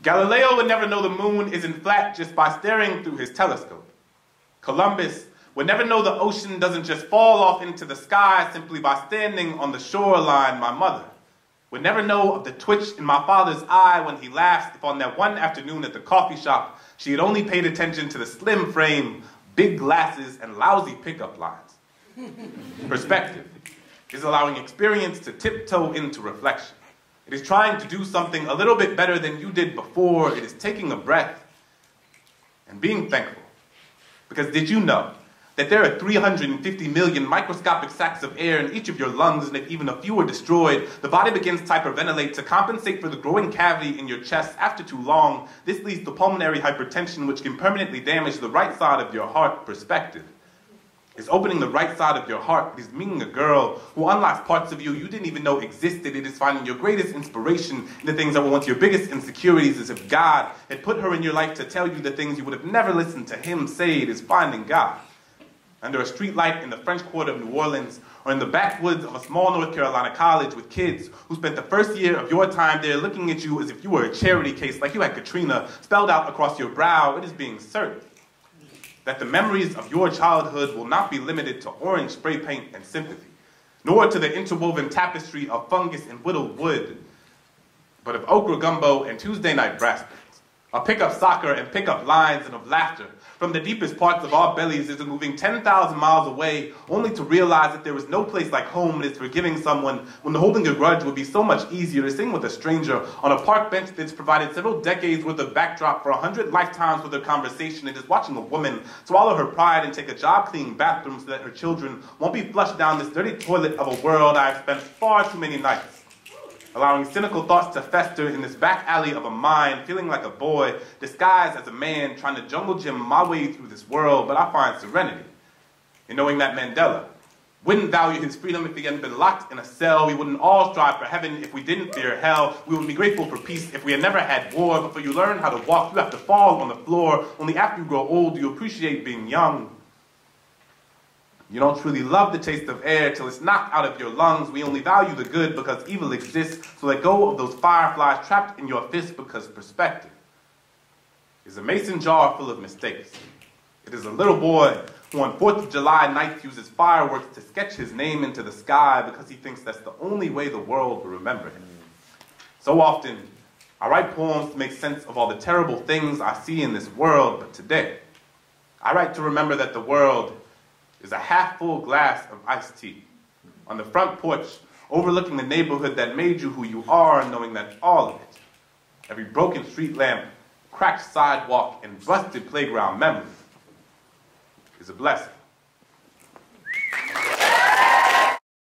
Galileo would never know the moon isn't flat just by staring through his telescope. Columbus would never know the ocean doesn't just fall off into the sky simply by standing on the shoreline. My mother would never know of the twitch in my father's eye when he laughed if on that one afternoon at the coffee shop she had only paid attention to the slim frame, big glasses, and lousy pickup lines. Perspective is allowing experience to tiptoe into reflection. It is trying to do something a little bit better than you did before. It is taking a breath and being thankful. Because did you know that there are 350 million microscopic sacs of air in each of your lungs, and if even a few are destroyed, the body begins to hyperventilate to compensate for the growing cavity in your chest. After too long, this leads to pulmonary hypertension, which can permanently damage the right side of your heart. Perspective is opening the right side of your heart. It is meeting a girl who unlocks parts of you you didn't even know existed. It is finding your greatest inspiration in the things that were once your biggest insecurities, as if God had put her in your life to tell you the things you would have never listened to him say. It is finding God under a street light in the French Quarter of New Orleans, or in the backwoods of a small North Carolina college with kids who spent the first year of your time there looking at you as if you were a charity case, like you had Katrina spelled out across your brow. It is being certain that the memories of your childhood will not be limited to orange spray paint and sympathy, nor to the interwoven tapestry of fungus and whittled wood, but of okra gumbo and Tuesday night brass bands, of pickup soccer and pickup lines, and of laughter from the deepest parts of our bellies as if moving 10,000 miles away, only to realize that there is no place like home. It is forgiving someone when holding a grudge would be so much easier. To sing with a stranger on a park bench that's provided several decades worth of backdrop for 100 lifetimes worth of conversation. It is watching a woman swallow her pride and take a job cleaning bathrooms so that her children won't be flushed down this dirty toilet of a world I have spent far too many nights allowing cynical thoughts to fester in this back alley of a mind, feeling like a boy disguised as a man, trying to jungle gym my way through this world. But I find serenity in knowing that Mandela wouldn't value his freedom if he hadn't been locked in a cell. We wouldn't all strive for heaven if we didn't fear hell. We would be grateful for peace if we had never had war. Before you learn how to walk, you have to fall on the floor. Only after you grow old do you appreciate being young. You don't truly love the taste of air till it's knocked out of your lungs. We only value the good because evil exists. So let go of those fireflies trapped in your fist, because perspective is a mason jar full of mistakes. It is a little boy who on 4th of July nights uses fireworks to sketch his name into the sky because he thinks that's the only way the world will remember him. So often, I write poems to make sense of all the terrible things I see in this world, but today, I write to remember that the world is a half-full glass of iced tea on the front porch overlooking the neighborhood that made you who you are, knowing that all of it, every broken street lamp, cracked sidewalk, and busted playground memory, is a blessing.